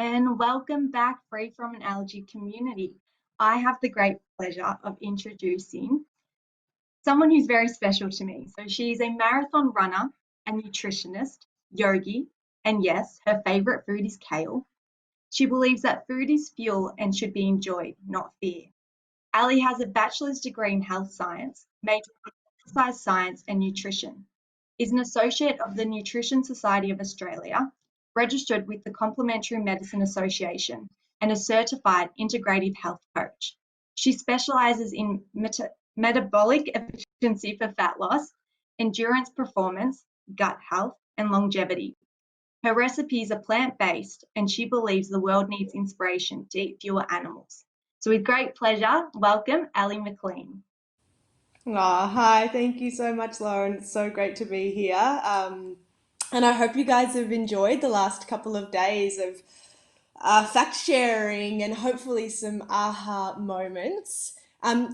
and welcome back, Free From an Allergy community. I have the great pleasure of introducing someone who's very special to me. So she's a marathon runner, a nutritionist, yogi, and yes, her favorite food is kale. She believes that food is fuel and should be enjoyed, not fear. Ali has a bachelor's degree in health science, major in exercise science and nutrition, is an associate of the Nutrition Society of Australia, registered with the Complementary Medicine Association, and a certified Integrative Health Coach. She specialises in metabolic efficiency for fat loss, endurance performance, gut health, and longevity. Her recipes are plant-based, and she believes the world needs inspiration to eat fewer animals. So with great pleasure, welcome Elly McLean. Hi, thank you so much, Lauren. It's so great to be here. And I hope you guys have enjoyed the last couple of days of fact sharing and hopefully some aha moments.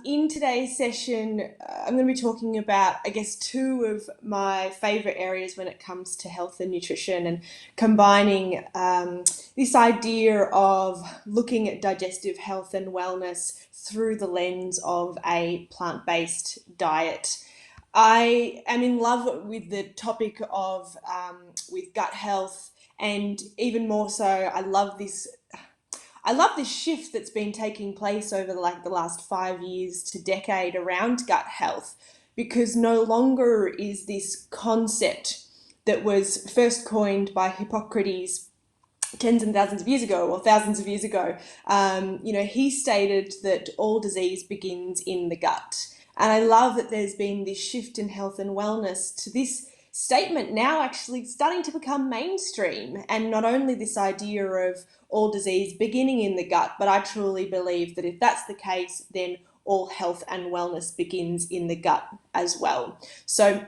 In today's session, I'm going to be talking about, I guess, two of my favorite areas when it comes to health and nutrition and combining this idea of looking at digestive health and wellness through the lens of a plant-based diet. I am in love with the topic of with gut health, and even more so, I love this shift that's been taking place over the last 5 years to decade around gut health, because no longer is this concept that was first coined by Hippocrates tens and thousands of years ago or thousands of years ago. He stated that all disease begins in the gut. And I love that there's been this shift in health and wellness to this statement now actually starting to become mainstream. And not only this idea of all disease beginning in the gut, but I truly believe that if that's the case, then all health and wellness begins in the gut as well. So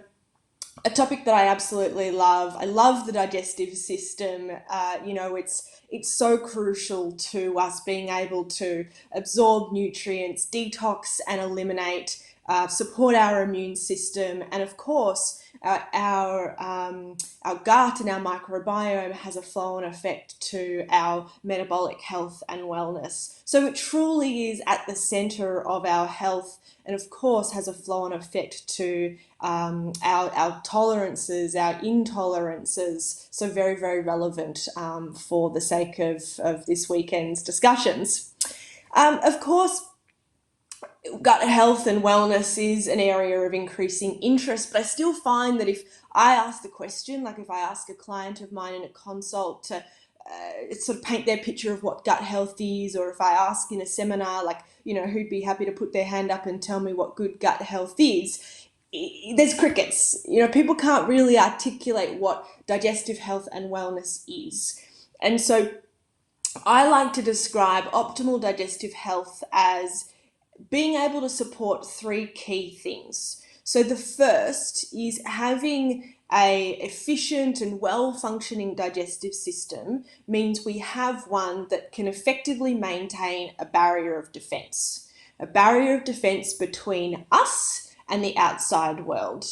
a topic that I absolutely love. I love the digestive system. It's so crucial to us being able to absorb nutrients, detox and eliminate, support our immune system, and of course, our gut and our microbiome has a flow-on effect to our metabolic health and wellness. So it truly is at the center of our health, and of course has a flow-on effect to our tolerances, our intolerances. So very, very relevant for the sake of this weekend's discussions. Of course, gut health and wellness is an area of increasing interest, but I still find that if I ask the question, like if I ask a client of mine in a consult to sort of paint their picture of what gut health is, or if I ask in a seminar, like, who'd be happy to put their hand up and tell me what good gut health is, there's crickets. People can't really articulate what digestive health and wellness is. And so I like to describe optimal digestive health as being able to support three key things. So the first is having a efficient and well-functioning digestive system means we have one that can effectively maintain a barrier of defense between us and the outside world.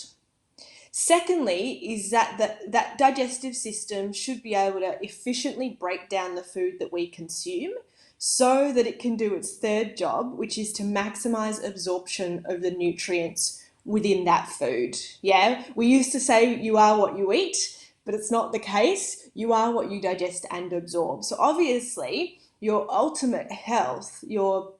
Secondly, is that digestive system should be able to efficiently break down the food that we consume so that it can do its third job, which is to maximize absorption of the nutrients within that food. Yeah, we used to say you are what you eat, but it's not the case. You are what you digest and absorb. So obviously, your ultimate health, your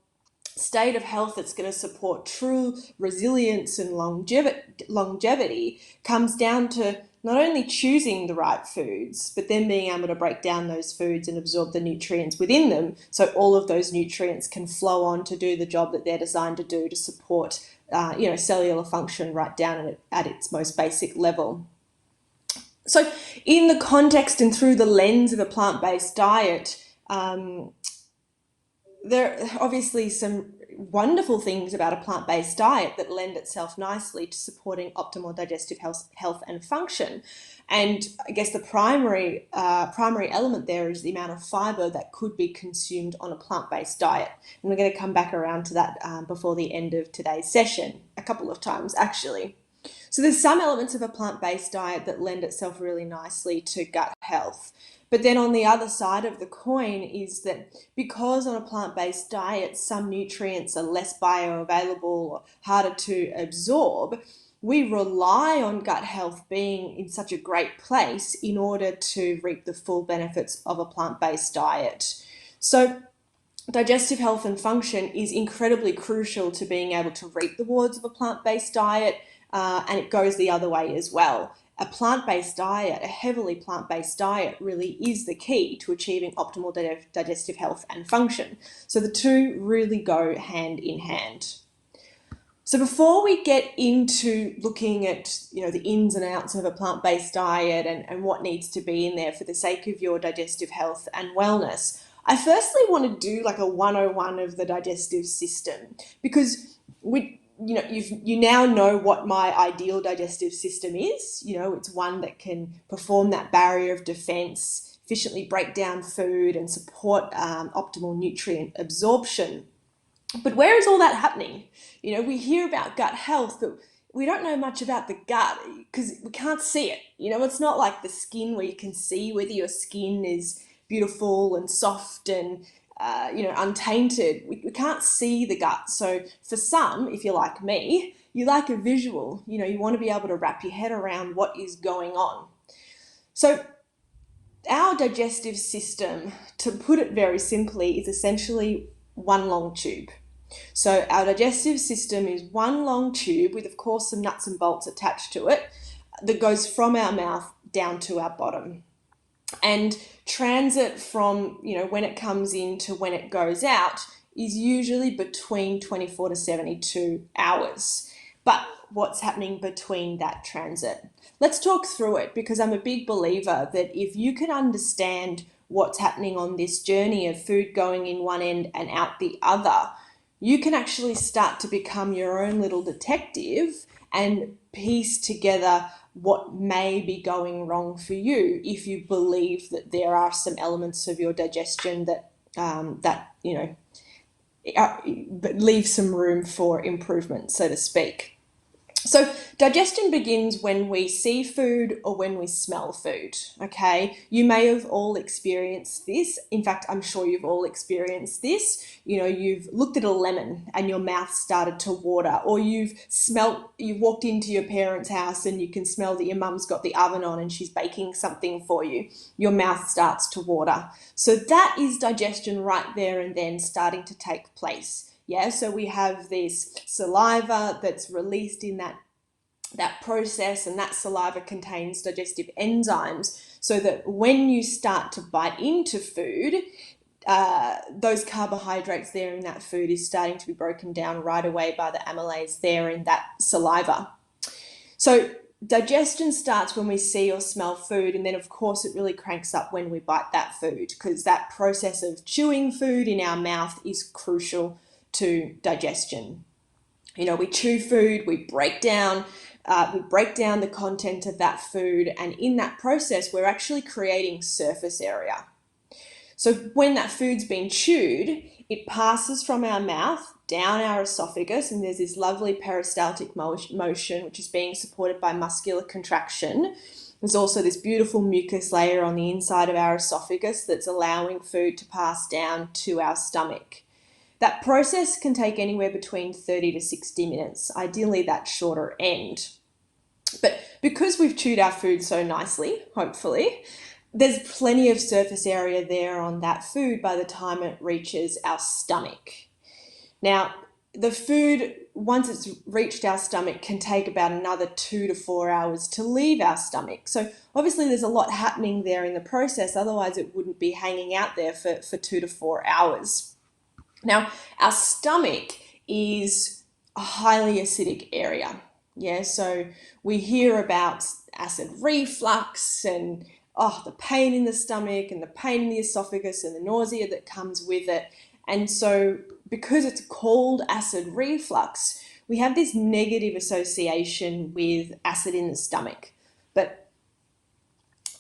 state of health that's going to support true resilience and longevity comes down to not only choosing the right foods, but then being able to break down those foods and absorb the nutrients within them, so all of those nutrients can flow on to do the job that they're designed to do to support cellular function right down at its most basic level. So in the context and through the lens of a plant-based diet, there are obviously some wonderful things about a plant-based diet that lend itself nicely to supporting optimal digestive health and function. And I guess the primary element there is the amount of fiber that could be consumed on a plant-based diet. And we're going to come back around to that before the end of today's session, a couple of times actually. So there's some elements of a plant-based diet that lend itself really nicely to gut health. But then on the other side of the coin is that because on a plant-based diet, some nutrients are less bioavailable or harder to absorb, we rely on gut health being in such a great place in order to reap the full benefits of a plant-based diet. So digestive health and function is incredibly crucial to being able to reap the rewards of a plant-based diet, and it goes the other way as well. A plant-based diet, a heavily plant-based diet, really is the key to achieving optimal digestive health and function. So the two really go hand in hand. So before we get into looking at the ins and outs of a plant-based diet and what needs to be in there for the sake of your digestive health and wellness, I firstly want to do like a 101 of the digestive system, because you now know what my ideal digestive system is. It's one that can perform that barrier of defense, efficiently break down food and support optimal nutrient absorption. But where is all that happening? We hear about gut health, but we don't know much about the gut because we can't see it. It's not like the skin where you can see whether your skin is beautiful and soft and untainted. We can't see the gut. So for some, if you're like me, you like a visual. You want to be able to wrap your head around what is going on. So our digestive system, to put it very simply, is essentially one long tube. So our digestive system is one long tube with, of course, some nuts and bolts attached to it that goes from our mouth down to our bottom. And transit from, when it comes in to when it goes out is usually between 24 to 72 hours. But what's happening between that transit? Let's talk through it, because I'm a big believer that if you can understand what's happening on this journey of food going in one end and out the other, you can actually start to become your own little detective and piece together what may be going wrong for you if you believe that there are some elements of your digestion that leave some room for improvement, so to speak. So digestion begins when we see food or when we smell food, okay? You may have all experienced this. In fact, I'm sure you've all experienced this. You've looked at a lemon and your mouth started to water, or you've walked into your parents' house and you can smell that your mum's got the oven on and she's baking something for you. Your mouth starts to water. So that is digestion right there and then starting to take place. Yeah, so we have this saliva that's released in that process, and that saliva contains digestive enzymes, so that when you start to bite into food, those carbohydrates there in that food is starting to be broken down right away by the amylase there in that saliva. So digestion starts when we see or smell food, and then of course it really cranks up when we bite that food, because that process of chewing food in our mouth is crucial to digestion. We chew food, we break down the content of that food, and in that process we're actually creating surface area. So when that food's been chewed, it passes from our mouth down our esophagus, and there's this lovely peristaltic motion which is being supported by muscular contraction. There's also this beautiful mucus layer on the inside of our esophagus that's allowing food to pass down to our stomach. That process can take anywhere between 30 to 60 minutes, ideally that shorter end. But because we've chewed our food so nicely, hopefully, there's plenty of surface area there on that food by the time it reaches our stomach. Now, the food, once it's reached our stomach, can take about another 2 to 4 hours to leave our stomach. So obviously there's a lot happening there in the process, otherwise it wouldn't be hanging out there for 2 to 4 hours. Now, our stomach is a highly acidic area. Yeah, so we hear about acid reflux and the pain in the stomach and the pain in the esophagus and the nausea that comes with it. And so because it's called acid reflux, we have this negative association with acid in the stomach. But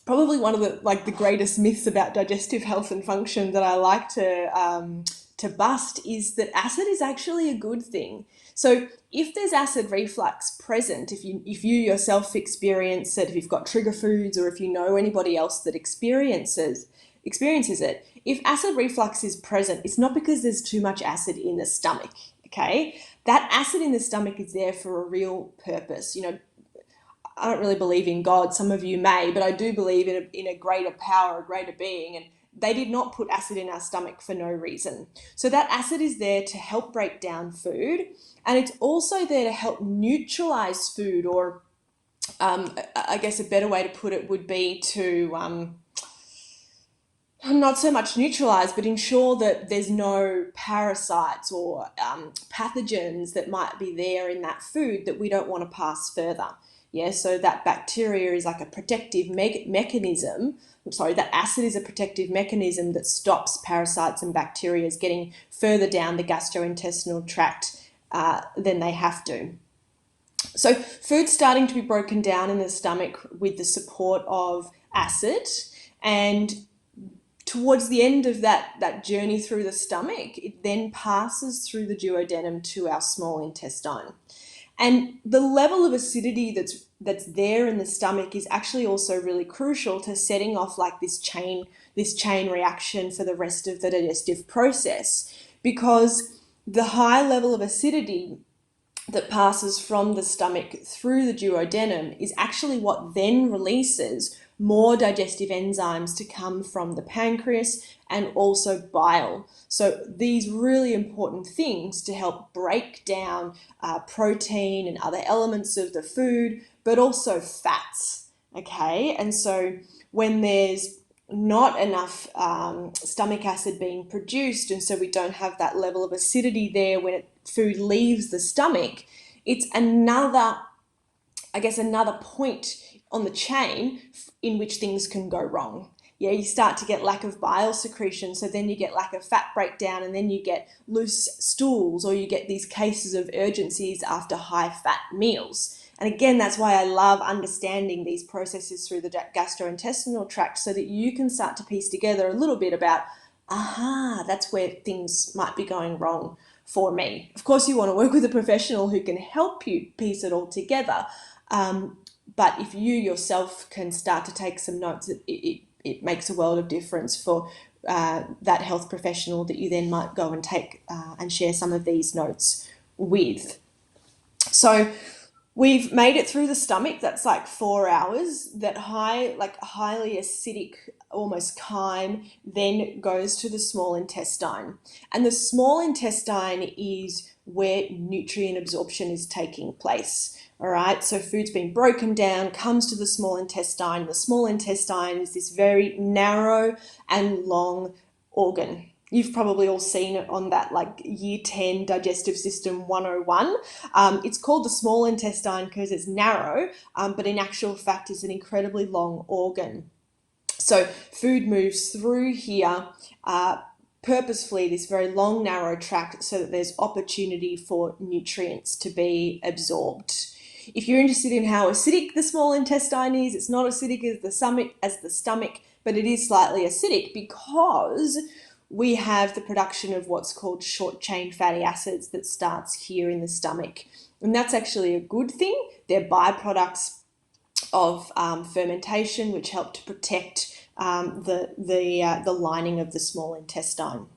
probably one of the greatest myths about digestive health and function that I like to to bust is that acid is actually a good thing. So if there's acid reflux present, if you yourself experience it, if you've got trigger foods, or if you know anybody else that experiences it, if acid reflux is present, it's not because there's too much acid in the stomach, okay? That acid in the stomach is there for a real purpose. You know, I don't really believe in God, some of you may, but I do believe in a greater power, a greater being, and they did not put acid in our stomach for no reason. So that acid is there to help break down food, and it's also there to help neutralize food, or I guess a better way to put it would be to not so much neutralize, but ensure that there's no parasites or pathogens that might be there in that food that we don't want to pass further. Yeah, so that bacteria is like a protective mechanism. Sorry, that acid is a protective mechanism that stops parasites and bacteria getting further down the gastrointestinal tract than they have to. So food's starting to be broken down in the stomach with the support of acid, and towards the end of that journey through the stomach, it then passes through the duodenum to our small intestine. And the level of acidity that's there in the stomach is actually also really crucial to setting off like this chain reaction for the rest of the digestive process, because the high level of acidity that passes from the stomach through the duodenum is actually what then releases more digestive enzymes to come from the pancreas and also bile. So these really important things to help break down protein and other elements of the food, but also fats, okay? And so when there's not enough stomach acid being produced, and so we don't have that level of acidity there when food leaves the stomach, it's another point on the chain in which things can go wrong. Yeah, you start to get lack of bile secretion, so then you get lack of fat breakdown, and then you get loose stools, or you get these cases of urgencies after high fat meals. And again, that's why I love understanding these processes through the gastrointestinal tract, so that you can start to piece together a little bit about, that's where things might be going wrong for me. Of course, you want to work with a professional who can help you piece it all together. But if you yourself can start to take some notes, it makes a world of difference for that health professional that you then might go and take and share some of these notes with. So we've made it through the stomach. That's like 4 hours. That highly acidic, almost chyme, then goes to the small intestine. And the small intestine is where nutrient absorption is taking place. All right, so food's been broken down, comes to the small intestine. The small intestine is this very narrow and long organ. You've probably all seen it on that like year 10 digestive system 101. It's called the small intestine because it's narrow, but in actual fact it's an incredibly long organ. So food moves through here purposefully, this very long narrow tract, so that there's opportunity for nutrients to be absorbed. If you're interested in how acidic the small intestine is, it's not acidic as the stomach, but it is slightly acidic because we have the production of what's called short chain fatty acids that starts here in the stomach. And that's actually a good thing. They're byproducts of fermentation, which help to protect the lining of the small intestine.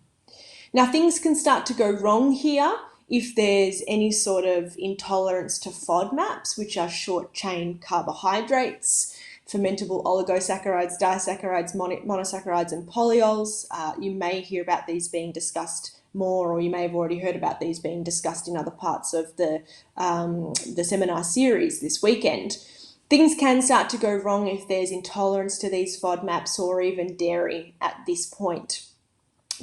Now, things can start to go wrong here if there's any sort of intolerance to Fodmaps, which are short chain carbohydrates, fermentable oligosaccharides, disaccharides, monosaccharides, and polyols. You may hear about these being discussed more, or you may have already heard about these being discussed in other parts of the seminar series this weekend. Things can start to go wrong if there's intolerance to these Fodmaps or even dairy at this point,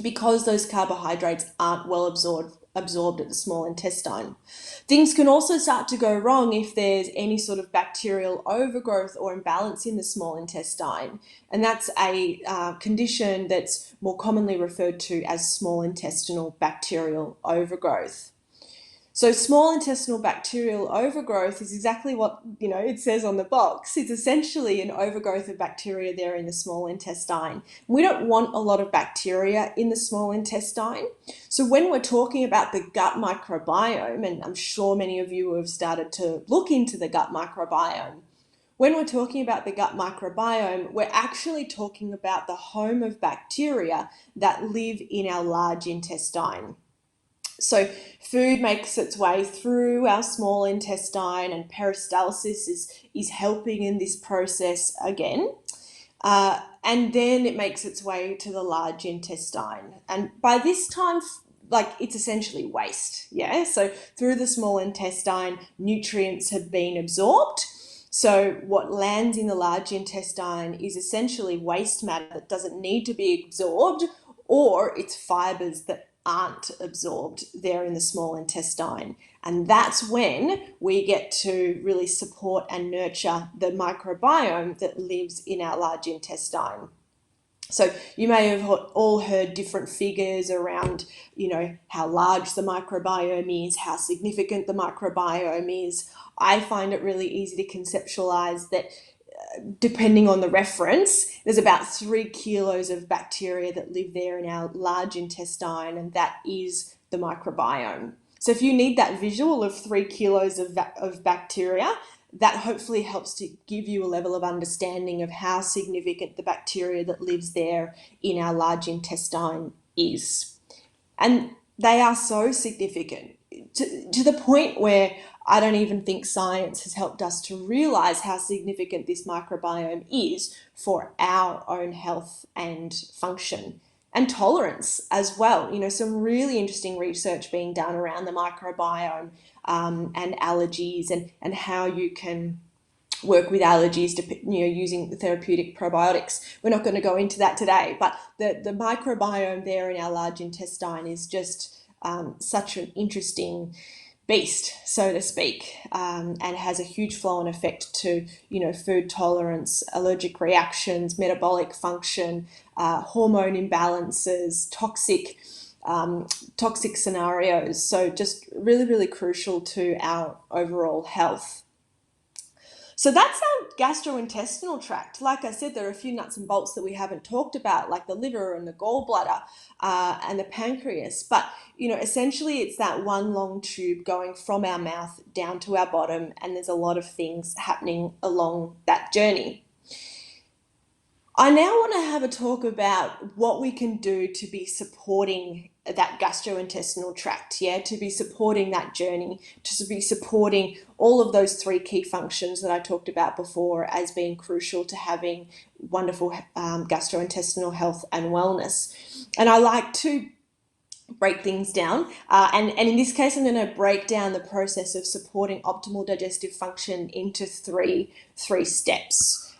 because those carbohydrates aren't well absorbed at the small intestine. Things can also start to go wrong if there's any sort of bacterial overgrowth or imbalance in the small intestine, and that's a condition that's more commonly referred to as small intestinal bacterial overgrowth. So small intestinal bacterial overgrowth is exactly what, it says on the box. It's essentially an overgrowth of bacteria there in the small intestine. We don't want a lot of bacteria in the small intestine. So when we're talking about the gut microbiome, and I'm sure many of you have started to look into the gut microbiome, when we're talking about the gut microbiome, we're actually talking about the home of bacteria that live in our large intestine. So food makes its way through our small intestine, and peristalsis is helping in this process again. And then it makes its way to the large intestine. And by this time, it's essentially waste, yeah? So through the small intestine, nutrients have been absorbed. So what lands in the large intestine is essentially waste matter that doesn't need to be absorbed, or it's fibers that aren't absorbed there in the small intestine. And that's when we get to really support and nurture the microbiome that lives in our large intestine. So you may have all heard different figures around, how large the microbiome is, how significant the microbiome is. I find it really easy to conceptualize that depending on the reference, there's about 3 kilos of bacteria that live there in our large intestine, and that is the microbiome. So if you need that visual of 3 kilos of bacteria, that hopefully helps to give you a level of understanding of how significant the bacteria that lives there in our large intestine is. And they are so significant to the point where I don't even think science has helped us to realize how significant this microbiome is for our own health and function and tolerance as well. Some really interesting research being done around the microbiome and allergies and how you can work with allergies to, using therapeutic probiotics. We're not going to go into that today, but the microbiome there in our large intestine is just such an interesting beast, so to speak, and has a huge flow-on effect to, food tolerance, allergic reactions, metabolic function, hormone imbalances, toxic scenarios. So just really, really crucial to our overall health. So that's our gastrointestinal tract. Like I said, there are a few nuts and bolts that we haven't talked about, like the liver and the gallbladder and the pancreas. But, essentially it's that one long tube going from our mouth down to our bottom, and there's a lot of things happening along that journey. I now want to have a talk about what we can do to be supporting that gastrointestinal tract, to be supporting that journey, to be supporting all of those 3 key functions that I talked about before as being crucial to having wonderful gastrointestinal health and wellness. And I like to break things down. And in this case, I'm going to break down the process of supporting optimal digestive function into three steps.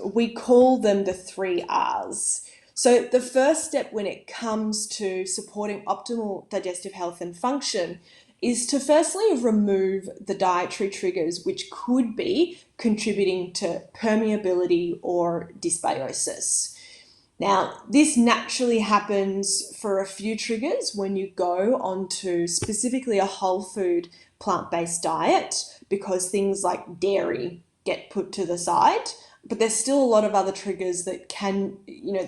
We call them the 3 R's. So the first step when it comes to supporting optimal digestive health and function is to firstly remove the dietary triggers which could be contributing to permeability or dysbiosis. Now, this naturally happens for a few triggers when you go onto specifically a whole food plant-based diet, because things like dairy get put to the side, but there's still a lot of other triggers that you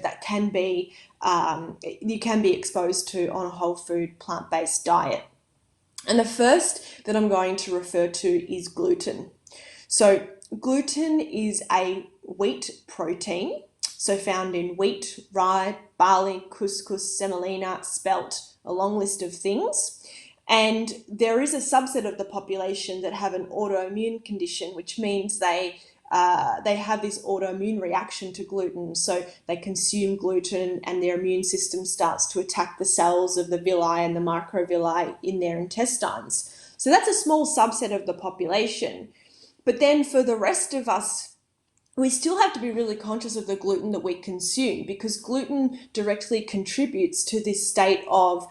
can be exposed to on a whole food plant-based diet. And the first that I'm going to refer to is gluten. So gluten is a wheat protein, so found in wheat, rye, barley, couscous, semolina, spelt, a long list of things. And there is a subset of the population that have an autoimmune condition, which means they have this autoimmune reaction to gluten. So they consume gluten and their immune system starts to attack the cells of the villi and the microvilli in their intestines. So that's a small subset of the population. But then for the rest of us, we still have to be really conscious of the gluten that we consume, because gluten directly contributes to this state of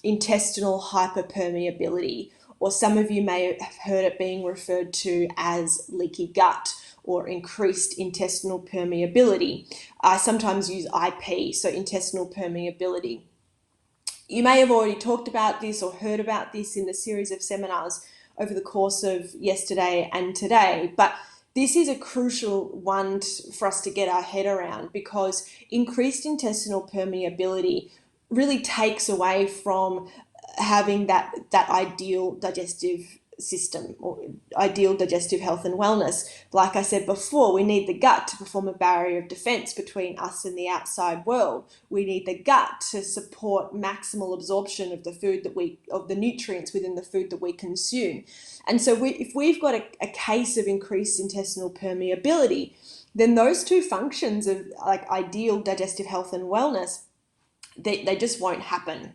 intestinal hyperpermeability, or some of you may have heard it being referred to as leaky gut or increased intestinal permeability. I sometimes use IP, so intestinal permeability. You may have already talked about this or heard about this in the series of seminars over the course of yesterday and today, but this is a crucial one for us to get our head around, because increased intestinal permeability really takes away from having that ideal digestive system or ideal digestive health and wellness. Like I said before, we need the gut to perform a barrier of defense between us and the outside world. We need the gut to support maximal absorption of the nutrients within the food that we consume. And so if we've got a case of increased intestinal permeability, then those two functions of like ideal digestive health and wellness, they just won't happen.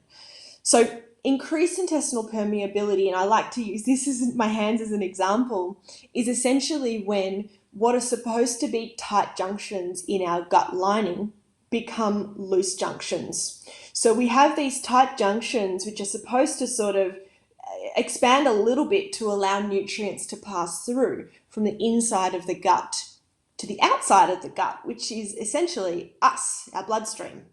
So increased intestinal permeability, and I like to use this as my hands as an example, is essentially when what are supposed to be tight junctions in our gut lining become loose junctions. So we have these tight junctions which are supposed to sort of expand a little bit to allow nutrients to pass through from the inside of the gut to the outside of the gut, which is essentially us, our bloodstream.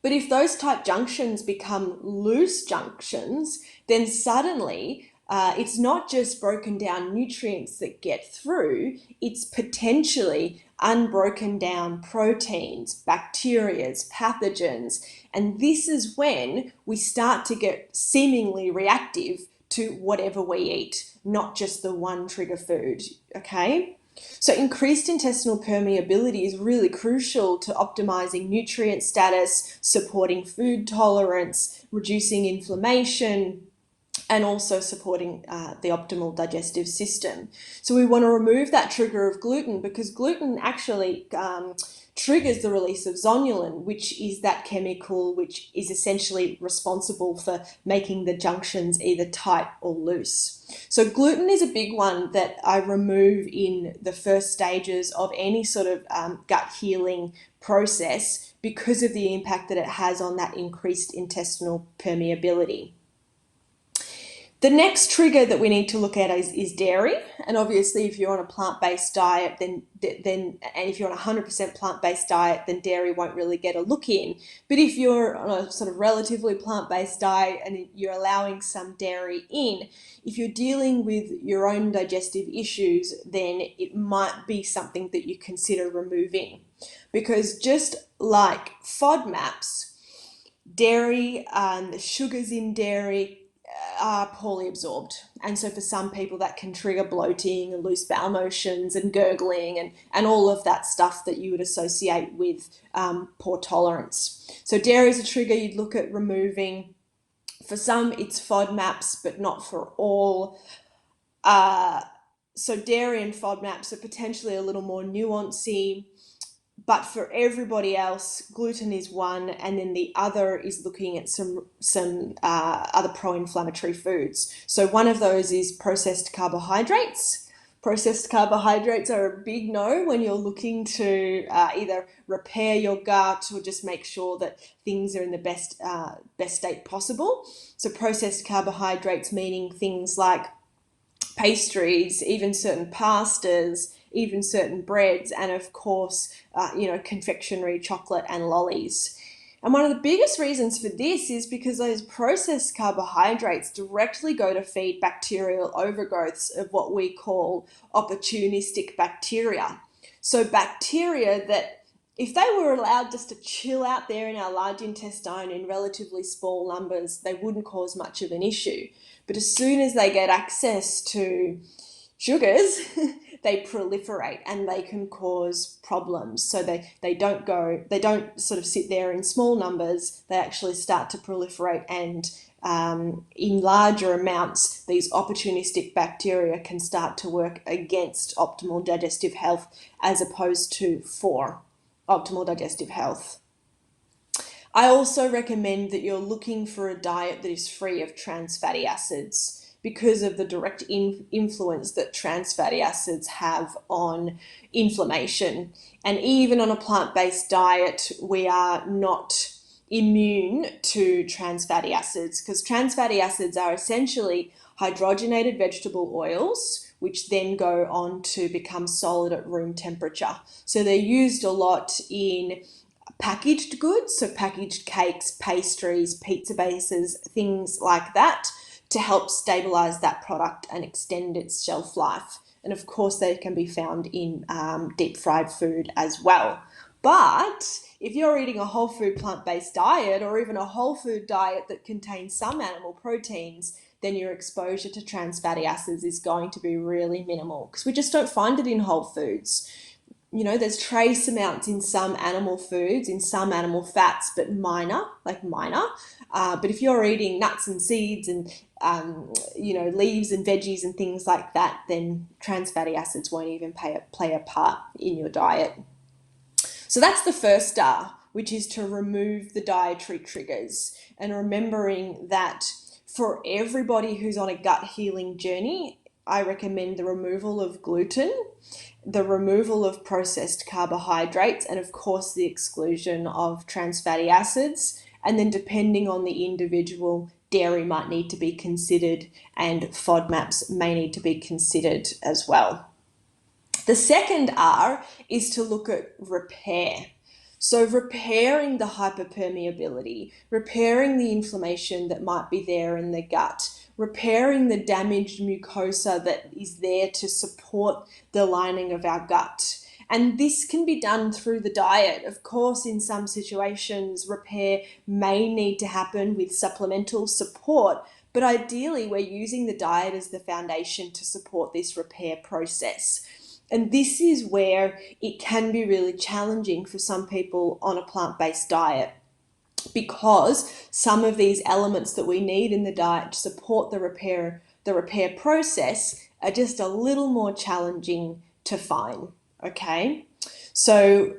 But if those tight junctions become loose junctions, then suddenly it's not just broken down nutrients that get through, it's potentially unbroken down proteins, bacterias, pathogens. And this is when we start to get seemingly reactive to whatever we eat, not just the one trigger food, okay? So increased intestinal permeability is really crucial to optimizing nutrient status, supporting food tolerance, reducing inflammation, and also supporting the optimal digestive system. So we want to remove that trigger of gluten, because gluten actually triggers the release of zonulin, which is that chemical which is essentially responsible for making the junctions either tight or loose. So gluten is a big one that I remove in the first stages of any sort of gut healing process because of the impact that it has on that increased intestinal permeability. The next trigger that we need to look at is dairy. And obviously, if you're on a plant-based diet, and if you're on a 100% plant-based diet, then dairy won't really get a look in. But if you're on a sort of relatively plant-based diet and you're allowing some dairy in, if you're dealing with your own digestive issues, then it might be something that you consider removing. Because just like Fodmaps, dairy and the sugars in dairy are poorly absorbed, and so for some people that can trigger bloating and loose bowel motions and gurgling and all of that stuff that you would associate with poor tolerance. So dairy is a trigger you'd look at removing. For some it's Fodmaps, but not for all. So dairy and Fodmaps are potentially a little more nuancy. But for everybody else, gluten is one, and then the other is looking at some other pro-inflammatory foods. So one of those is processed carbohydrates. Processed carbohydrates are a big no when you're looking to either repair your gut or just make sure that things are in the best state possible. So processed carbohydrates meaning things like pastries, even certain pastas, even certain breads, and of course, confectionery, chocolate and lollies. And one of the biggest reasons for this is because those processed carbohydrates directly go to feed bacterial overgrowths of what we call opportunistic bacteria. So bacteria that, if they were allowed just to chill out there in our large intestine in relatively small numbers, they wouldn't cause much of an issue. But as soon as they get access to sugars, they proliferate and they can cause problems. So they don't sort of sit there in small numbers, they actually start to proliferate, and in larger amounts, these opportunistic bacteria can start to work against optimal digestive health as opposed to for optimal digestive health. I also recommend that you're looking for a diet that is free of trans fatty acids, because of the direct influence that trans fatty acids have on inflammation. And even on a plant-based diet, we are not immune to trans fatty acids, because trans fatty acids are essentially hydrogenated vegetable oils, which then go on to become solid at room temperature. So they're used a lot in packaged goods, so packaged cakes, pastries, pizza bases, things like that, to help stabilize that product and extend its shelf life. And of course, they can be found in deep fried food as well. But if you're eating a whole food plant-based diet, or even a whole food diet that contains some animal proteins, then your exposure to trans fatty acids is going to be really minimal, because we just don't find it in whole foods. You know, there's trace amounts in some animal foods, in some animal fats, but minor, like minor. But if you're eating nuts and seeds and, leaves and veggies and things like that, then trans fatty acids won't even play a part in your diet. So that's the first star, which is to remove the dietary triggers, and remembering that for everybody who's on a gut healing journey, I recommend the removal of gluten, the removal of processed carbohydrates, and of course the exclusion of trans fatty acids. And then depending on the individual, dairy might need to be considered, and Fodmaps may need to be considered as well. The second R is to look at repair. So repairing the hyperpermeability, repairing the inflammation that might be there in the gut, repairing the damaged mucosa that is there to support the lining of our gut. And this can be done through the diet. Of course, in some situations, repair may need to happen with supplemental support, but ideally, we're using the diet as the foundation to support this repair process. And this is where it can be really challenging for some people on a plant-based diet, because some of these elements that we need in the diet to support the repair process are just a little more challenging to find. Okay, so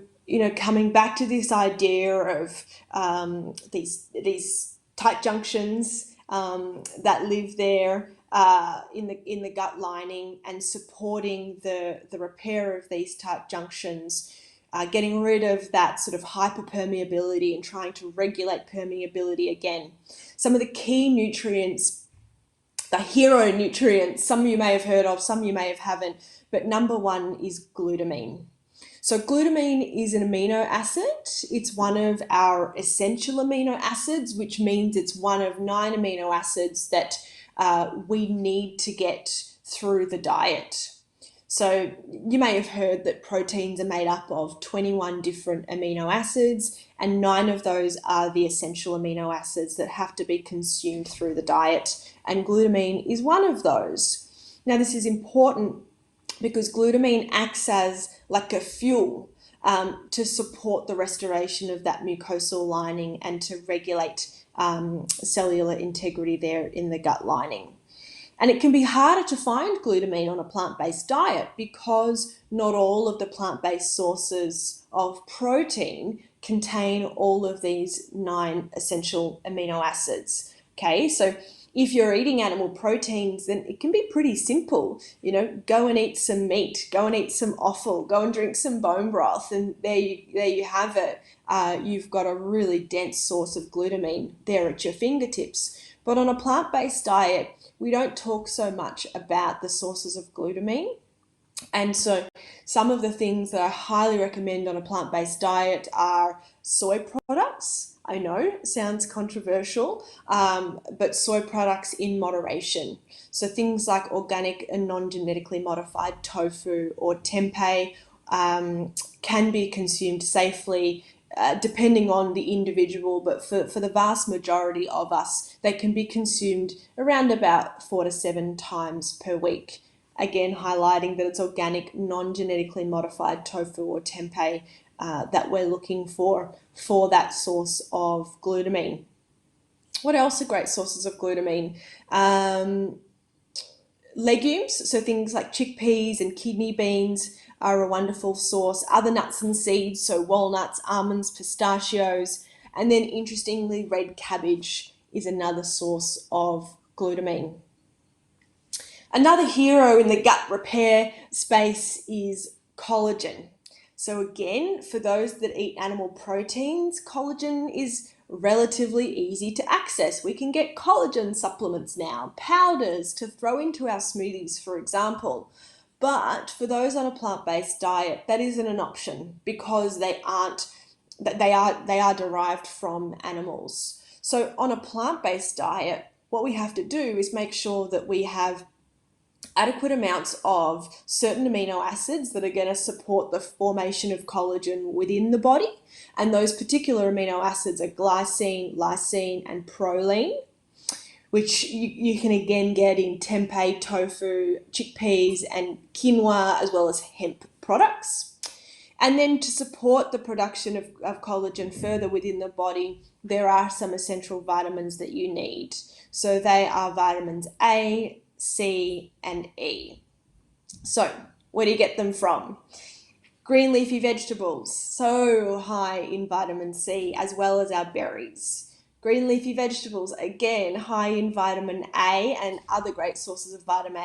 coming back to this idea of these tight junctions that live there in the gut lining, and supporting the repair of these tight junctions, getting rid of that sort of hyperpermeability and trying to regulate permeability again. Some of the key nutrients, the hero nutrients, some you may have heard of, some you may have haven't, but number one is glutamine. So glutamine is an amino acid. It's one of our essential amino acids, which means it's one of 9 amino acids that we need to get through the diet. So you may have heard that proteins are made up of 21 different amino acids, and 9 of those are the essential amino acids that have to be consumed through the diet, and glutamine is one of those. Now, this is important because glutamine acts as like a fuel to support the restoration of that mucosal lining and to regulate cellular integrity there in the gut lining. And it can be harder to find glutamine on a plant-based diet because not all of the plant-based sources of protein contain all of these 9 essential amino acids. Okay, so if you're eating animal proteins, then it can be pretty simple. Go and eat some meat, go and eat some offal, go and drink some bone broth, and there you have it. You've got a really dense source of glutamine there at your fingertips. But on a plant-based diet, we don't talk so much about the sources of glutamine. And so some of the things that I highly recommend on a plant-based diet are soy products. I know, sounds controversial, but soy products in moderation. So things like organic and non-genetically modified tofu or tempeh can be consumed safely, depending on the individual, but for the vast majority of us, they can be consumed around about 4 to 7 times per week. Again, highlighting that it's organic, non-genetically modified tofu or tempeh that we're looking for that source of glutamine. What else are great sources of glutamine? Legumes, so things like chickpeas and kidney beans are a wonderful source. Other nuts and seeds, so walnuts, almonds, pistachios, and then interestingly, red cabbage is another source of glutamine. Another hero in the gut repair space is collagen. So again, for those that eat animal proteins, collagen is relatively easy to access. We can get collagen supplements now, powders to throw into our smoothies, for example. But for those on a plant-based diet, that isn't an option because they aren't that they are derived from animals. So on a plant-based diet, what we have to do is make sure that we have adequate amounts of certain amino acids that are going to support the formation of collagen within the body. And those particular amino acids are glycine, lysine, and proline, which you can again get in tempeh, tofu, chickpeas, and quinoa, as well as hemp products. And then to support the production of collagen further within the body, there are some essential vitamins that you need. So they are vitamins A, C, and E. So where do you get them from? Green leafy vegetables, so high in vitamin C, as well as our berries. Green leafy vegetables, again, high in vitamin A and other great sources of vitamin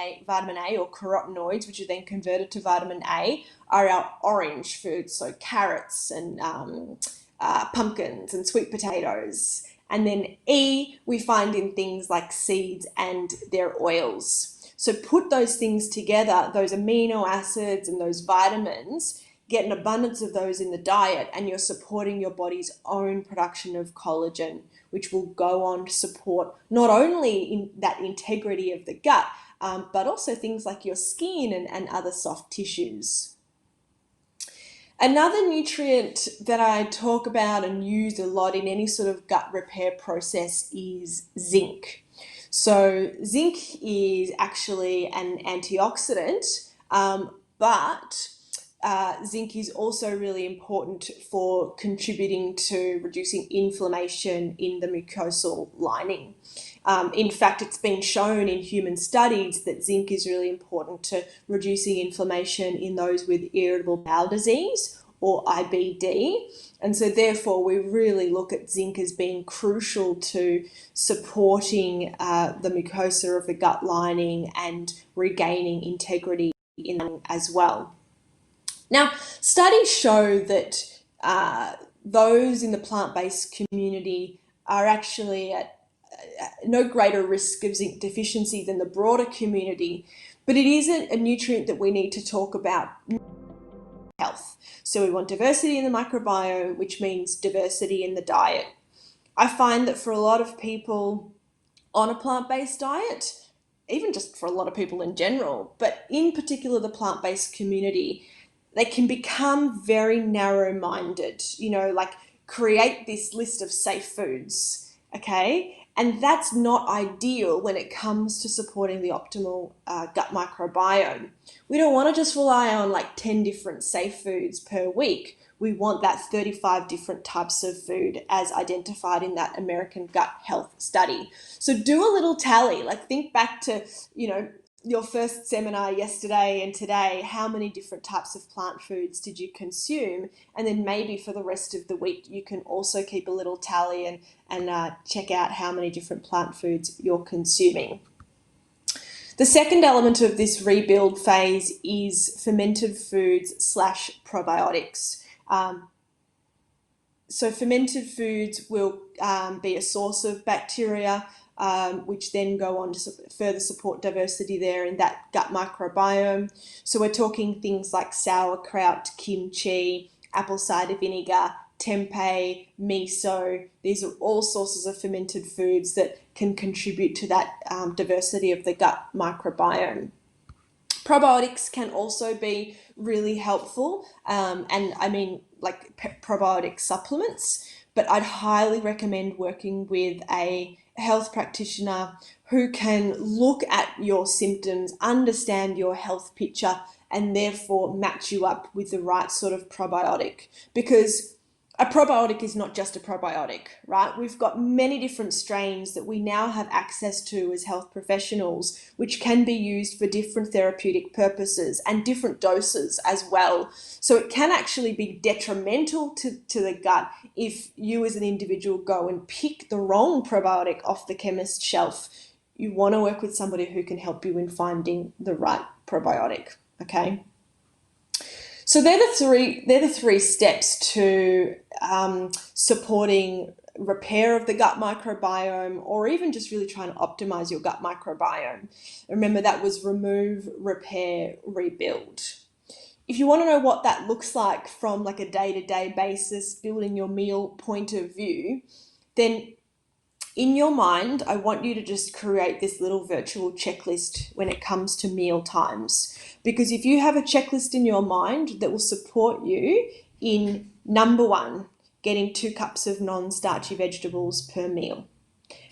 A or carotenoids, which are then converted to vitamin A, are our orange foods, so carrots and pumpkins and sweet potatoes. And then E, we find in things like seeds and their oils. So put those things together, those amino acids and those vitamins, get an abundance of those in the diet, and you're supporting your body's own production of collagen, which will go on to support not only in that integrity of the gut, but also things like your skin and other soft tissues. Another nutrient that I talk about and use a lot in any sort of gut repair process is zinc. So zinc is actually an antioxidant, but zinc is also really important for contributing to reducing inflammation in the mucosal lining. In fact, it's been shown in human studies that zinc is really important to reducing inflammation in those with irritable bowel disease or IBD. And so therefore, we really look at zinc as being crucial to supporting the mucosa of the gut lining and regaining integrity in them as well. Now, studies show that those in the plant-based community are actually at no greater risk of zinc deficiency than the broader community, but it isn't a nutrient that we need to talk about health. So we want diversity in the microbiome, which means diversity in the diet. I find that for a lot of people on a plant-based diet, even just for a lot of people in general, but in particular the plant-based community, they can become very narrow-minded, like create this list of safe foods, okay? And that's not ideal when it comes to supporting the optimal gut microbiome. We don't want to just rely on like 10 different safe foods per week. We want that 35 different types of food as identified in that American Gut Health Study. So do a little tally, like think back to, your first seminar yesterday and today, how many different types of plant foods did you consume? And then maybe for the rest of the week, you can also keep a little tally and check out how many different plant foods you're consuming. The second element of this rebuild phase is fermented foods / probiotics. So fermented foods will be a source of bacteria, which then go on to further support diversity there in that gut microbiome. So we're talking things like sauerkraut, kimchi, apple cider vinegar, tempeh, miso. These are all sources of fermented foods that can contribute to that diversity of the gut microbiome. Probiotics can also be really helpful, and I mean like probiotic supplements, but I'd highly recommend working with a health practitioner who can look at your symptoms, understand your health picture, and therefore match you up with the right sort of probiotic. Because a probiotic is not just a probiotic, right? We've got many different strains that we now have access to as health professionals, which can be used for different therapeutic purposes and different doses as well. So it can actually be detrimental to the gut if you as an individual go and pick the wrong probiotic off the chemist shelf. You want to work with somebody who can help you in finding the right probiotic, okay? So they're the three steps to supporting repair of the gut microbiome, or even just really trying to optimize your gut microbiome. Remember, that was remove, repair, rebuild. if you want to know what that looks like from like a day-to-day basis, building your meal point of view, then in your mind, I want you to just create this little virtual checklist when it comes to meal times. Because if you have a checklist in your mind that will support you in number one, getting 2 cups of non-starchy vegetables per meal.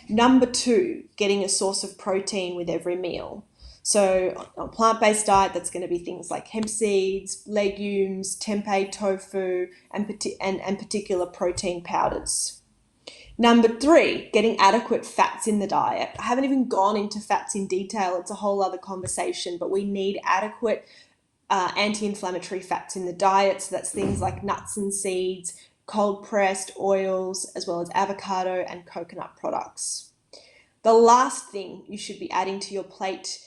Number two, getting a source of protein with every meal. So on a plant-based diet, that's going to be things like hemp seeds, legumes, tempeh, tofu, and particular protein powders. Number three, getting adequate fats in the diet. I haven't even gone into fats in detail. It's a whole other conversation, but we need adequate anti-inflammatory fats in the diet. So that's things like nuts and seeds, cold pressed oils, as well as avocado and coconut products. The last thing you should be adding to your plate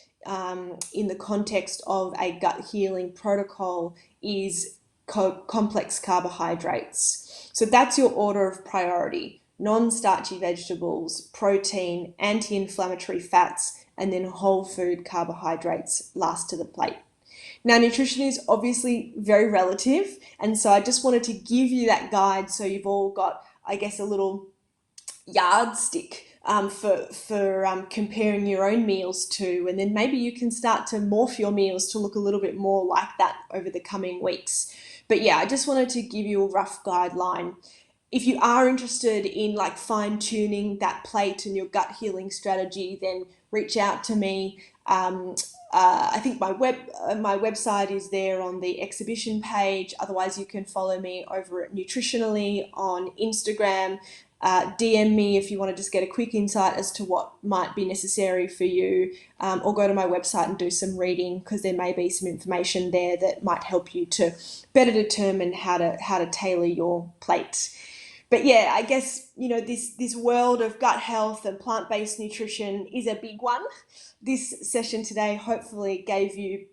in the context of a gut healing protocol is complex carbohydrates. So that's your order of priority: non-starchy vegetables, protein, anti-inflammatory fats, and then whole food carbohydrates last to the plate. Now, nutrition is obviously very relative, and so I just wanted to give you that guide so you've all got, I guess, a little yardstick for comparing your own meals to, and then maybe you can start to morph your meals to look a little bit more like that over the coming weeks. But yeah, I just wanted to give you a rough guideline. If you are interested in like fine tuning that plate and your gut healing strategy, then reach out to me. I think my website is there on the exhibition page. Otherwise, you can follow me over at Nutritionally on Instagram. DM me if you want to just get a quick insight as to what might be necessary for you, or go to my website and do some reading, because there may be some information there that might help you to better determine how to tailor your plate. But yeah, I guess, this world of gut health and plant-based nutrition is a big one. This session today hopefully gave you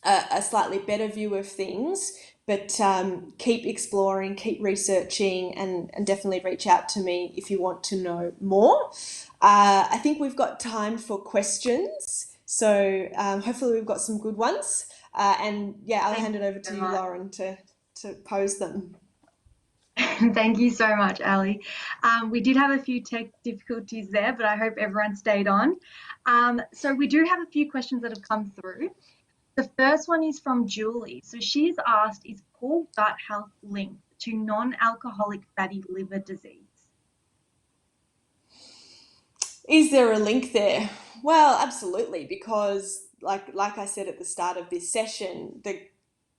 a slightly better view of things, but keep exploring, keep researching, and definitely reach out to me if you want to know more. I think we've got time for questions, so hopefully we've got some good ones. And yeah, I'll hand it over to you, Lauren, to pose them. Thank you so much, Ali. We did have a few tech difficulties there, but I hope everyone stayed on. So we do have a few questions that have come through. The first one is from Julie. So she's asked, is poor gut health linked to non-alcoholic fatty liver disease? Is there a link there? Well, absolutely, because like I said at the start of this session,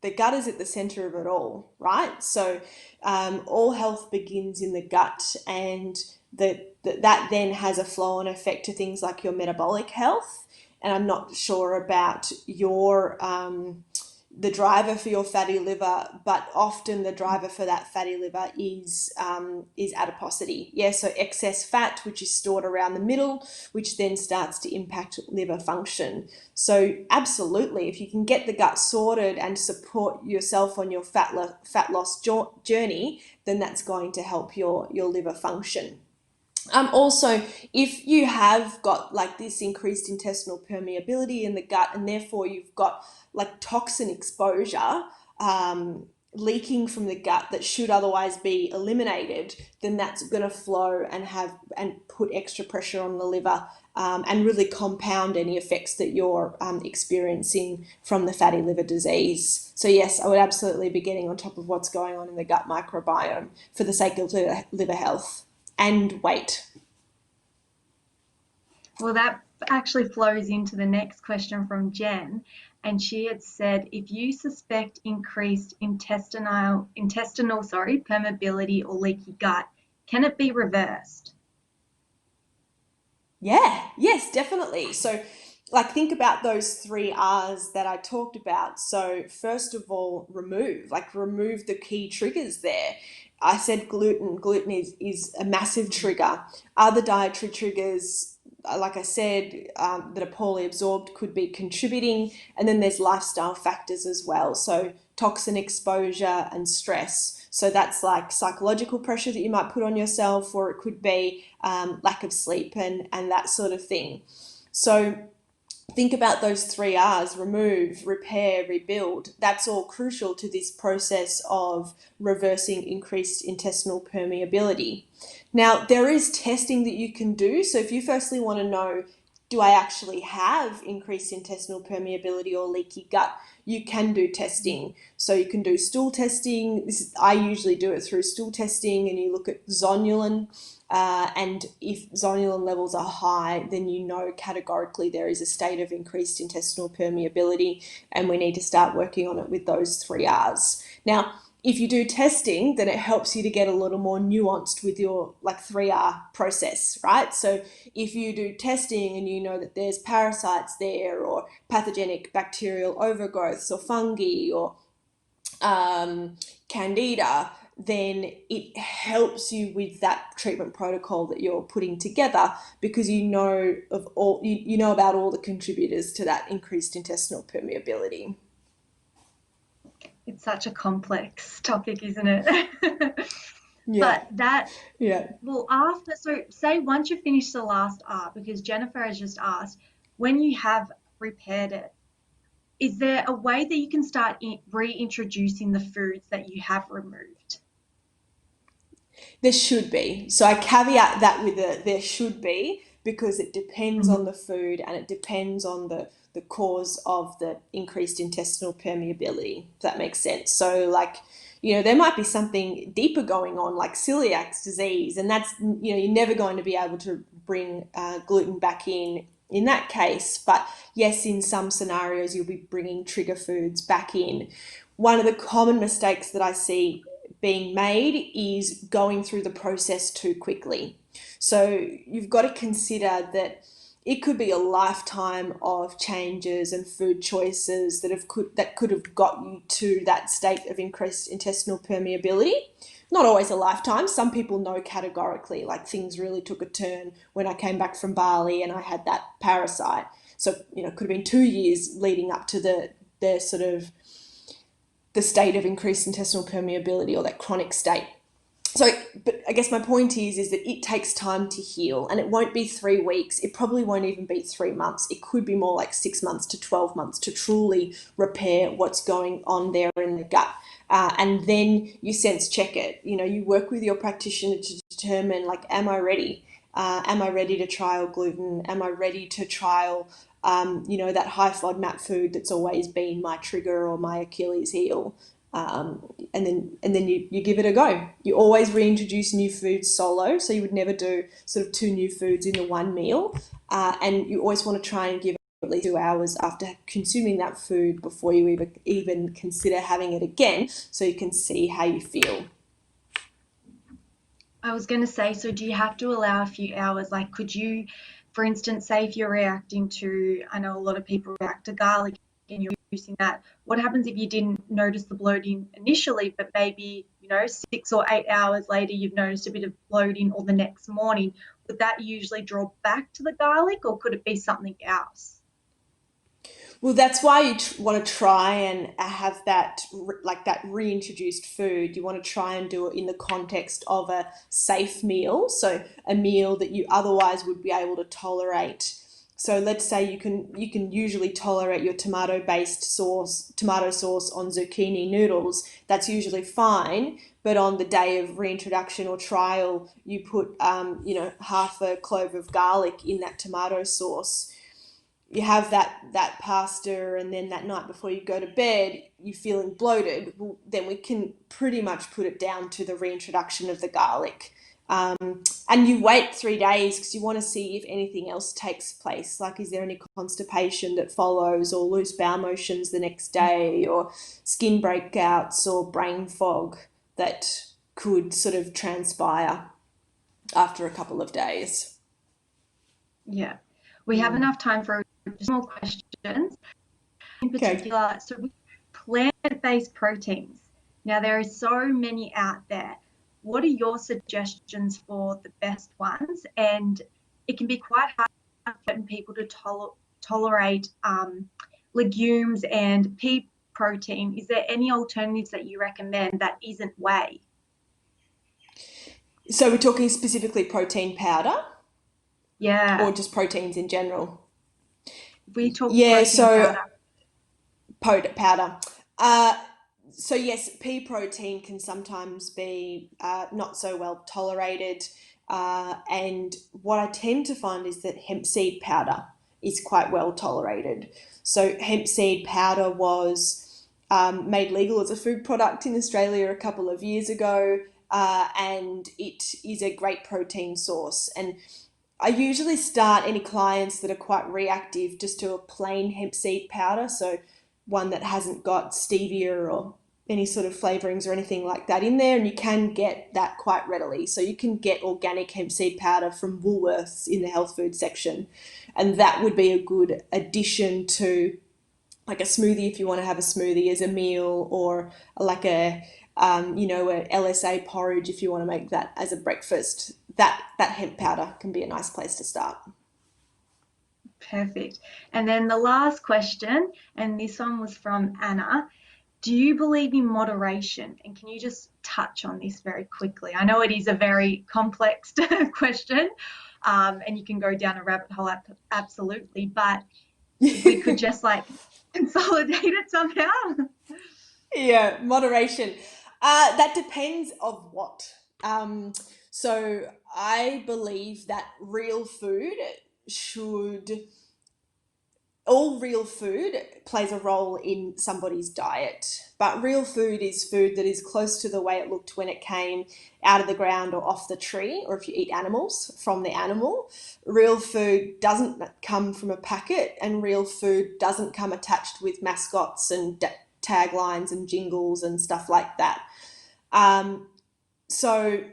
the gut is at the center of it all, right? So all health begins in the gut, and that then has a flow-on effect to things like your metabolic health. And I'm not sure about your the driver for your fatty liver, but often the driver for that fatty liver is adiposity. Yeah, so excess fat, which is stored around the middle, which then starts to impact liver function. So absolutely, if you can get the gut sorted and support yourself on your fat loss journey, then that's going to help your liver function. Also, if you have got like this increased intestinal permeability in the gut, and therefore you've got like toxin exposure leaking from the gut that should otherwise be eliminated, then that's going to flow and put extra pressure on the liver, and really compound any effects that you're experiencing from the fatty liver disease. So yes, I would absolutely be getting on top of what's going on in the gut microbiome for the sake of liver health and weight. Well, that actually flows into the next question from Jen. And she had said, if you suspect increased intestinal permeability or leaky gut, can it be reversed? Yeah, yes, definitely. So like think about those 3 R's that I talked about. So first of all, remove the key triggers there. I said gluten. Gluten is a massive trigger. Other dietary triggers, like I said, that are poorly absorbed could be contributing. And then there's lifestyle factors as well. So toxin exposure and stress. So that's like psychological pressure that you might put on yourself, or it could be lack of sleep and that sort of thing. So think about those 3 R's: remove, repair, rebuild. That's all crucial to this process of reversing increased intestinal permeability. Now, there is testing that you can do. So if you firstly want to know, do I actually have increased intestinal permeability or leaky gut, you can do testing. So you can do stool testing. I usually do it through stool testing, and you look at zonulin. And if zonulin levels are high, then you know categorically there is a state of increased intestinal permeability, and we need to start working on it with those 3 R's. Now, if you do testing, then it helps you to get a little more nuanced with your 3R process, right? So if you do testing and you know that there's parasites there, or pathogenic bacterial overgrowths, or fungi, or candida, then it helps you with that treatment protocol that you're putting together, because you know about all the contributors to that increased intestinal permeability. It's such a complex topic, isn't it? Yeah. But that, Yeah. well, after, so say once you finish the last R, because Jennifer has just asked, when you have repaired it, is there a way that you can start reintroducing the foods that you have removed? There should be. So I caveat that with there should be, because it depends on the food and it depends on the cause of the increased intestinal permeability, if that makes sense. So there might be something deeper going on, like celiac disease, and that's, you're never going to be able to bring gluten back in that case. But yes, in some scenarios, you'll be bringing trigger foods back in. One of the common mistakes that I see being made is going through the process too quickly. So you've got to consider that it could be a lifetime of changes and food choices that could have got you to that state of increased intestinal permeability. Not always a lifetime. Some people know categorically, like, things really took a turn when I came back from Bali and I had that parasite. So, it could have been 2 years leading up to the sort of the state of increased intestinal permeability, or that chronic state. So, but I guess my point is that it takes time to heal, and it won't be 3 weeks. It probably won't even be 3 months. It could be more like 6 months to 12 months to truly repair what's going on there in the gut. And then you sense check it. You work with your practitioner to determine, like, am I ready? Am I ready to trial gluten? Am I ready to trial that high FODMAP food that's always been my trigger or my Achilles heel? And then you give it a go. You always reintroduce new foods solo, so you would never do sort of 2 new foods in the one meal. And you always want to try and give it at least 2 hours after consuming that food before you even consider having it again, so you can see how you feel. I was going to say, so do you have to allow a few hours? Like, could you, for instance, say if you're reacting to, I know a lot of people react to garlic and you're using that, what happens if you didn't notice the bloating initially, but maybe, 6 or 8 hours later, you've noticed a bit of bloating, or the next morning? Would that usually draw back to the garlic, or could it be something else? Well, that's why you want to try and have that, like, that reintroduced food. You want to try and do it in the context of a safe meal, so a meal that you otherwise would be able to tolerate. So let's say you can usually tolerate your tomato sauce on zucchini noodles. That's usually fine. But on the day of reintroduction or trial, you put half a clove of garlic in that tomato sauce. You have that pasta, and then that night before you go to bed you're feeling bloated. Well, then we can pretty much put it down to the reintroduction of the garlic. And you wait 3 days, because you want to see if anything else takes place, like, is there any constipation that follows, or loose bowel motions the next day, or skin breakouts, or brain fog that could sort of transpire after a couple of days. Yeah. We have enough time for just more questions. In Okay. particular, so with plant-based proteins. Now, there are so many out there. What are your suggestions for the best ones? And it can be quite hard for certain people to tolerate legumes and pea protein. Is there any alternatives that you recommend that isn't whey? So we're talking specifically protein powder, Yeah. or just proteins in general? If we talk Yeah, protein so powder, powder. Uh, so yes, pea protein can sometimes be not so well tolerated, and what I tend to find is that hemp seed powder is quite well tolerated. So hemp seed powder was made legal as a food product in Australia a couple of years ago, and it is a great protein source. And I usually start any clients that are quite reactive just to a plain hemp seed powder, so one that hasn't got stevia or any sort of flavorings or anything like that in there, and you can get that quite readily. So you can get organic hemp seed powder from Woolworths in the health food section, and that would be a good addition to like a smoothie if you want to have a smoothie as a meal, or like a a LSA porridge if you want to make that as a breakfast. That hemp powder can be a nice place to start. perfect. And then the last question, and this one was from Anna. Do you believe in moderation? And can you just touch on this very quickly? I know it is a very complex question, and you can go down a rabbit hole, absolutely. But if we could just like consolidate it somehow. Yeah, moderation. That depends of what. Um, so I believe that should all real food plays a role in somebody's diet, but real food is food that is close to the way it looked when it came out of the ground or off the tree, or if you eat animals from the animal. Real food doesn't come from a packet, and real food doesn't come attached with mascots and taglines and jingles and stuff like that. Um, so,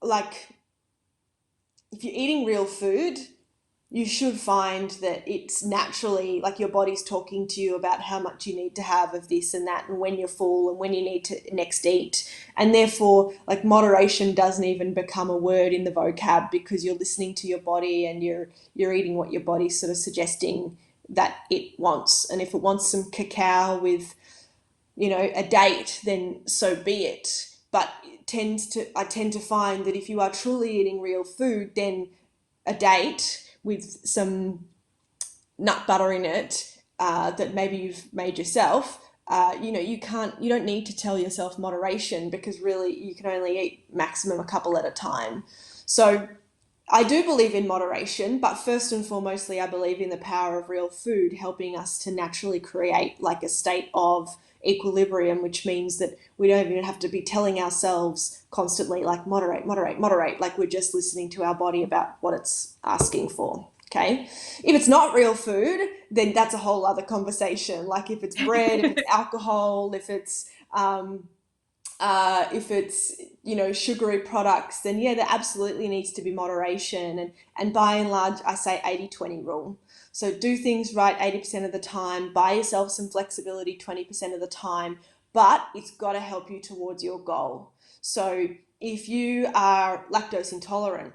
like, if you're eating real food, you should find that it's naturally like your body's talking to you about how much you need to have of this and that, and when you're full and when you need to next eat. And therefore, like, moderation doesn't even become a word in the vocab, because you're listening to your body and you're eating what your body's sort of suggesting that it wants. And if it wants some cacao with, a date, then so be it. But I tend to find that if you are truly eating real food, then a date with some nut butter in it, that maybe you've made yourself, you don't need to tell yourself moderation, because really you can only eat maximum a couple at a time. So I do believe in moderation, but first and foremostly, I believe in the power of real food helping us to naturally create like a state of equilibrium, which means that we don't even have to be telling ourselves constantly, like, moderate, moderate, moderate. Like, we're just listening to our body about what it's asking for. Okay. If it's not real food, then that's a whole other conversation. Like, if it's bread, if it's alcohol, if it's sugary products, then yeah, there absolutely needs to be moderation. And by and large, I say 80-20 rule. So do things right 80% of the time, buy yourself some flexibility 20% of the time, but it's got to help you towards your goal. So if you are lactose intolerant,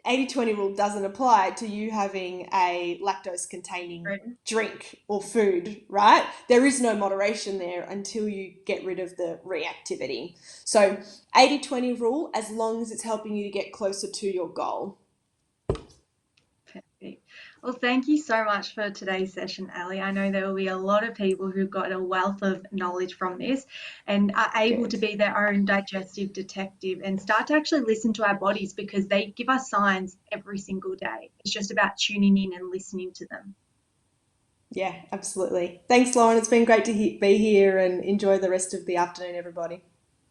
80-20 rule doesn't apply to you having a lactose containing Right. drink or food, right? There is no moderation there until you get rid of the reactivity. So 80-20 rule, as long as it's helping you to get closer to your goal. Perfect. Well, thank you so much for today's session, Ali. I know there will be a lot of people who've got a wealth of knowledge from this and are able to Good. be their own digestive detective and start to actually listen to our bodies, because they give us signs every single day. It's just about tuning in and listening to them. Yeah, absolutely. Thanks, Lauren. It's been great to be here, and enjoy the rest of the afternoon, everybody.